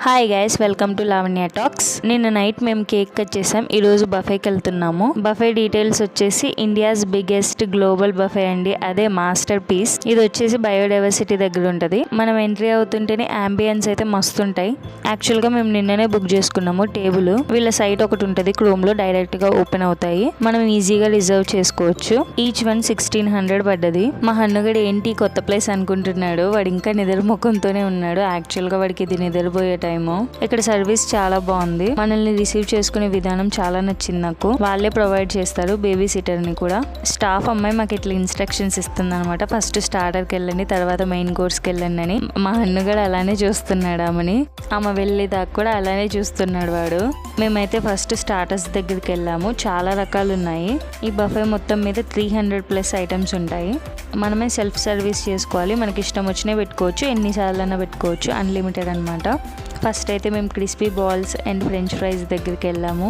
Hi guys, welcome to Lavanya talks. నిన్న night మేము cake cut చేసాం. ఈ రోజు బఫేకి వెళ్తున్నాము. బఫే డీటెయిల్స్ వచ్చేసి ఇండియాస్ బిగ్గెస్ట్ గ్లోబల్ బఫే అండి. అదే మాస్టర్ పీస్. ఇది వచ్చేసి బయోడైవర్సిటీ దగ్గర ఉంటది. మనం ఎంట్రీ అవుతుంటేనే అంబియన్స్ అయితే మస్తు ఉంటాయి. యాక్చువల్ గా మేము నిన్ననే బుక్ చేసుకున్నాము టేబుల్. వీళ్ళ సైట్ ఒకటి ఉంటది క్రోమ్ లో, డైరెక్ట్ గా ఓపెన్ అవుతాయి. మనం ఈజీగా రిజర్వ్ చేసుకోవచ్చు. ఈచ్ వన్ 1600 పడ్డది. మా హన్నుగడు ఏంటి కొత్త ప్లేస్ అనుకుంటున్నాడు. వాడు ఇంకా నిద్ర ముఖంతోనే ఉన్నాడు. యాక్చువల్ గా వాడికి ఇది నిద్రపోయే టైము. ఇక్కడ సర్వీస్ చాలా బాగుంది. మనల్ని రిసీవ్ చేసుకునే విధానం చాలా నచ్చింది నాకు. వాళ్ళే ప్రొవైడ్ చేస్తారు బేబీ సిటర్ ని కూడా. స్టాఫ్ అమ్మాయి మాకు ఇట్లా ఇన్స్ట్రక్షన్స్ ఇస్తుంది అనమాట. ఫస్ట్ స్టార్టర్ కి వెళ్ళండి, తర్వాత మెయిన్ కోర్స్ కి వెళ్ళండి అని. మా హన్నుగడు అలానే చూస్తున్నాడు ఆమె వెళ్ళేదాకా కూడా అలానే చూస్తున్నాడు వాడు. మేమైతే ఫస్ట్ స్టార్టర్స్ దగ్గరికి వెళ్ళాము. చాలా రకాలు ఉన్నాయి. ఈ బఫే మొత్తం మీద 300+ ఐటమ్స్ ఉంటాయి. మనమే సెల్ఫ్ సర్వీస్ చేసుకోవాలి. మనకి ఇష్టం వచ్చినవి పెట్టుకోవచ్చు, ఎన్నిసార్లు అయినా పెట్టుకోవచ్చు, అన్లిమిటెడ్ అనమాట. ఫస్ట్ అయితే మేము crispy balls and French fries దగ్గరికి వెళ్ళాము.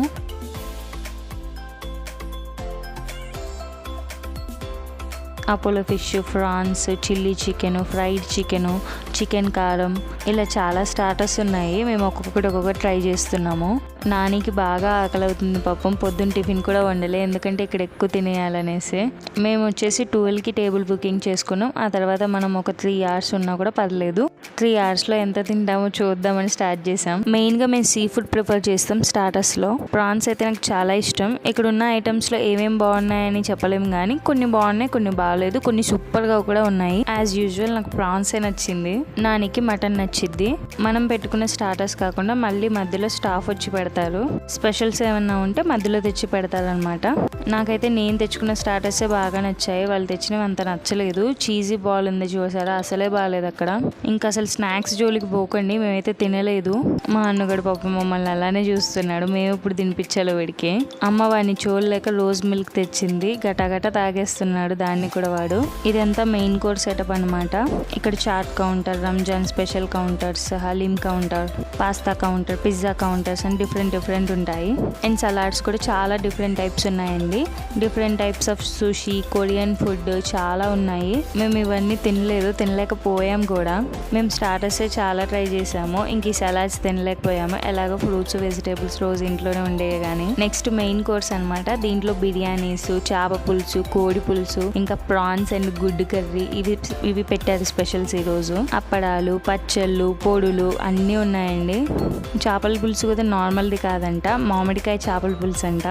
Apollo fish, prawns, chilli chicken, fried chicken, chicken కారం, ఇలా చాలా స్టార్టర్స్ ఉన్నాయి. మేము ఒక్కొక్కటి ట్రై చేస్తున్నాము. నానికి బాగా ఆకలి అవుతుంది పాపం. పొద్దున్న టిఫిన్ కూడా వండలే, ఎందుకంటే ఇక్కడ ఎక్కువ తినేయాలనేసి. మేము వచ్చేసి 12కి టేబుల్ బుకింగ్ చేసుకున్నాం. ఆ తర్వాత మనం ఒక 3 hours ఉన్నా కూడా పర్లేదు. 3 hours ఎంత తింటామో చూద్దామని స్టార్ట్ చేసాం. మెయిన్గా మేము సీ ఫుడ్ ప్రిఫర్ చేస్తాం స్టార్టర్స్లో. ప్రాన్స్ అయితే నాకు చాలా ఇష్టం. ఇక్కడ ఉన్న ఐటమ్స్లో ఏమేమి బాగున్నాయని చెప్పలేము, కానీ కొన్ని బాగున్నాయి, కొన్ని బాగలేదు, కొన్ని సూపర్గా కూడా ఉన్నాయి. యాజ్ యూజువల్ నాకు ప్రాన్సే నచ్చింది. నానికి మటన్ నచ్చిద్ది. మనం పెట్టుకున్న స్టార్టర్స్ కాకుండా మళ్ళీ మధ్యలో స్టాఫ్ వచ్చి పెడతారు. స్పెషల్స్ ఏమన్నా ఉంటే మధ్యలో తెచ్చి పెడతారు అనమాట. నాకైతే నేను తెచ్చుకున్న స్టార్టర్సే బాగా నచ్చాయి. వాళ్ళు తెచ్చినవి అంత నచ్చలేదు. చీజీ బాల్ ఉంది చూసారా, అసలే బాగాలేదు అక్కడ. ఇంకా అసలు స్నాక్స్ జోలికి పోకండి, మేమైతే తినలేదు. మా అన్నగడు పాపం మమ్మల్ని అలానే చూస్తున్నాడు. మేము ఇప్పుడు తినిపించాలి వీడికి. అమ్మ వాడిని చూడలేక రోజ్ మిల్క్ తెచ్చింది, గటగట తాగేస్తున్నాడు దాన్ని కూడా వాడు. ఇదంతా మెయిన్ కోర్స్ సెటప్ అనమాట. ఇక్కడ chaat counter, Ramzan special counters, haleem counter, pasta counter, pizza counters అని డిఫరెంట్ ఉంటాయి. అండ్ సలాడ్స్ కూడా చాలా డిఫరెంట్ టైప్స్ ఉన్నాయండి. Different types of sushi, Korean food చాలా ఉన్నాయి. మేము ఇవన్నీ తినలేకపోయాం కూడా. మేము స్టార్టర్సే చాలా ట్రై చేసాము. ఇంక ఈ సలాడ్స్ తినలేకపోయాము. ఎలాగో ఫ్రూట్స్, వెజిటేబుల్స్ రోజు ఇంట్లోనే ఉండేవి. కానీ నెక్స్ట్ మెయిన్ కోర్స్ అనమాట. దీంట్లో బిర్యానీస్, చేప పులుసు, కోడి పులుసు, ఇంకా ప్రాన్స్ అండ్ గుడ్డు కర్రీ, ఇవి పెట్టారు స్పెషల్స్ ఈ రోజు. అప్పడాలు, పచ్చళ్ళు, పొడులు అన్నీ ఉన్నాయండి. చేపల పులుసు కూడా నార్మల్ది కాదంట, మామిడికాయ చేపల పులుసు అంట.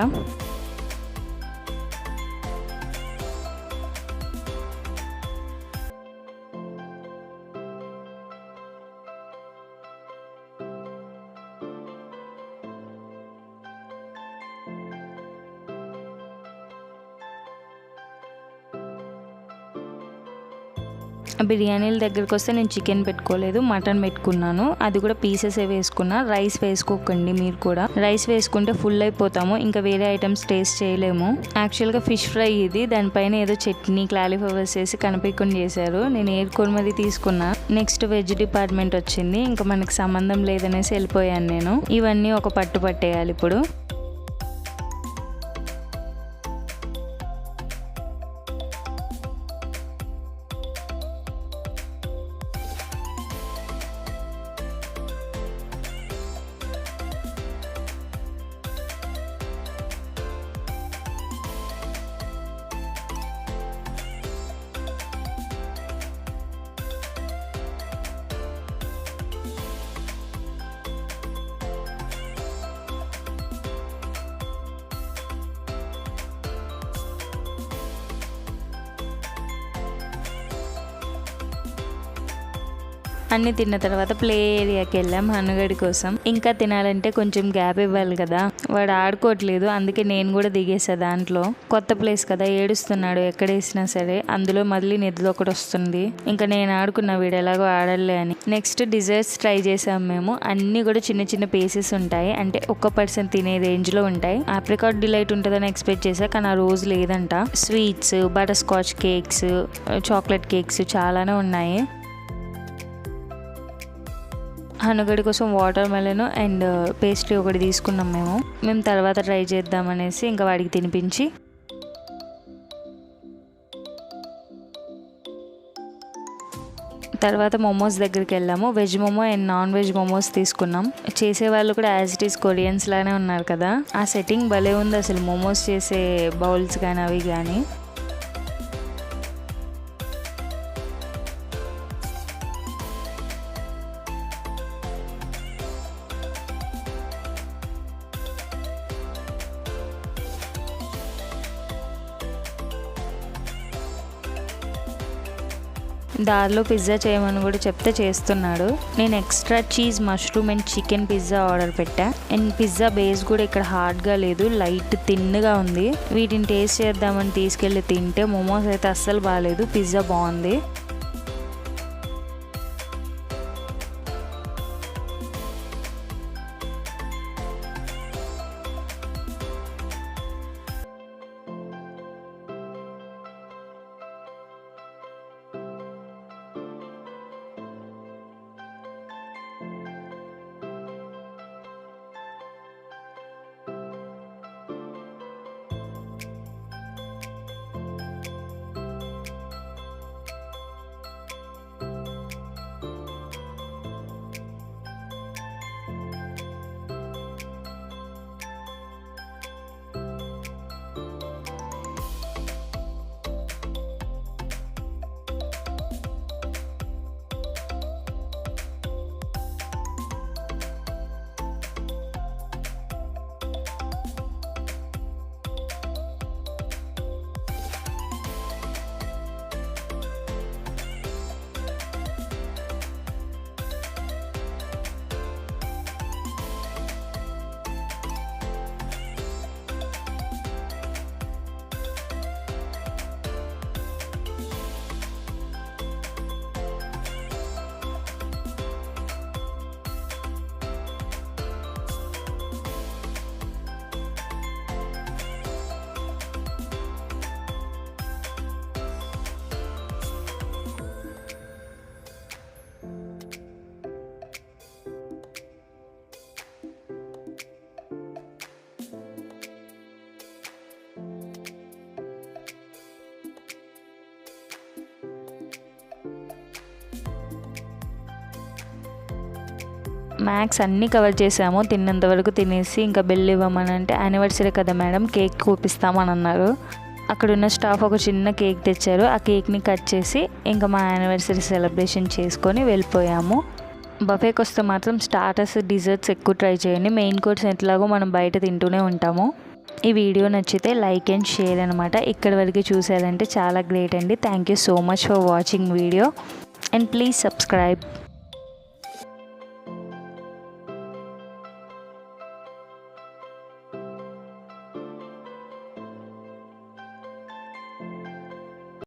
బిర్యానీల దగ్గరికి వస్తే నేను చికెన్ పెట్టుకోలేదు, మటన్ పెట్టుకున్నాను. అది కూడా పీసెస్ వేసుకున్నా. రైస్ వేసుకోకండి మీరు కూడా. రైస్ వేసుకుంటే ఫుల్ అయిపోతాము, ఇంకా వేరే ఐటమ్స్ టేస్ట్ చేయలేము. యాక్చువల్గా ఫిష్ ఫ్రై ఇది. దానిపైన ఏదో చట్నీ, క్లాలీఫ్లవర్స్ వేసి కనిపించకుండా చేశారు. నేను ఏరుకోమది తీసుకున్నా. నెక్స్ట్ వెజ్ డిపార్ట్మెంట్ వచ్చింది. ఇంకా మనకి సంబంధం లేదనేసి వెళ్ళిపోయాను నేను. ఇవన్నీ ఒక పట్టు పట్టేయాలి ఇప్పుడు. అన్ని తిన్న తర్వాత ప్లే ఏరియాకి వెళ్ళాం హనుగడి కోసం. ఇంకా తినాలంటే కొంచెం గ్యాప్ ఇవ్వాలి కదా. వాడు ఆడుకోవట్లేదు, అందుకే నేను కూడా దిగేసా దాంట్లో. కొత్త ప్లేస్ కదా, ఏడుస్తున్నాడు ఎక్కడ వేసినా సరే. అందులో మళ్ళీ నిద్ర ఒకటి వస్తుంది. ఇంకా నేను ఆడుకున్నా, వీడు ఎలాగో ఆడలే అని. నెక్స్ట్ డిజర్ట్స్ ట్రై చేసాం మేము. అన్ని కూడా చిన్న చిన్న పీసెస్ ఉంటాయి, అంటే ఒక్క పర్సన్ తినే రేంజ్ లో ఉంటాయి. ఆప్రికాట్ డిలైట్ ఉంటుందని ఎక్స్పెక్ట్ చేసా, కానీ ఆ రోజు లేదంట. Sweets, butter scotch cakes, chocolate cakes చాలానే ఉన్నాయి. హనుగడి కోసం వాటర్ మెలన్ అండ్ పేస్ట్రీ ఒకటి తీసుకున్నాం మేము తర్వాత ట్రై చేద్దామనేసి ఇంకా వాడికి తినిపించి తర్వాత మోమోస్ దగ్గరికి వెళ్ళాము. Veg momo and non veg momos తీసుకున్నాం. చేసే వాళ్ళు కూడా యాజ్ ఇట్ ఈస్ కొరియన్స్ లానే ఉన్నారు కదా. ఆ సెట్టింగ్ భలే ఉంది అసలు, మోమోస్ చేసే బౌల్స్ కానీ అవి కానీ. దారిలో పిజ్జా చేయమని కూడా చెప్తే చేస్తున్నాడు. నేను extra cheese, mushroom and chicken pizza order పెట్టా. అండ్ పిజ్జా బేస్ కూడా ఇక్కడ హార్డ్గా లేదు, లైట్ థిన్గా ఉంది. వీటిని టేస్ట్ చేద్దామని తీసుకెళ్ళి తింటే మోమోస్ అయితే అస్సలు బాగాలేదు, పిజ్జా బాగుంది. మ్యాక్స్ అన్నీ కవర్ చేసాము. తిన్నంత వరకు తినేసి ఇంకా బిల్ ఇవ్వమని అంటే, యానివర్సరీ కదా మేడం, కేక్ చూపిస్తామని అన్నారు. అక్కడున్న స్టాఫ్ ఒక చిన్న కేక్ తెచ్చారు. ఆ కేక్ని కట్ చేసి ఇంకా మా యానివర్సరీ సెలబ్రేషన్ చేసుకొని వెళ్ళిపోయాము. బఫేకి వస్తే మాత్రం స్టార్టర్స్, డిజర్ట్స్ ఎక్కువ ట్రై చేయండి. మెయిన్ కోర్స్ ఎట్లాగో మనం బయట తింటూనే ఉంటాము. ఈ వీడియో నచ్చితే లైక్ అండ్ షేర్ అనమాట. ఇక్కడి వరకు చూసారంటే చాలా గ్రేట్ అండి. Thank you so much for watching video and please subscribe.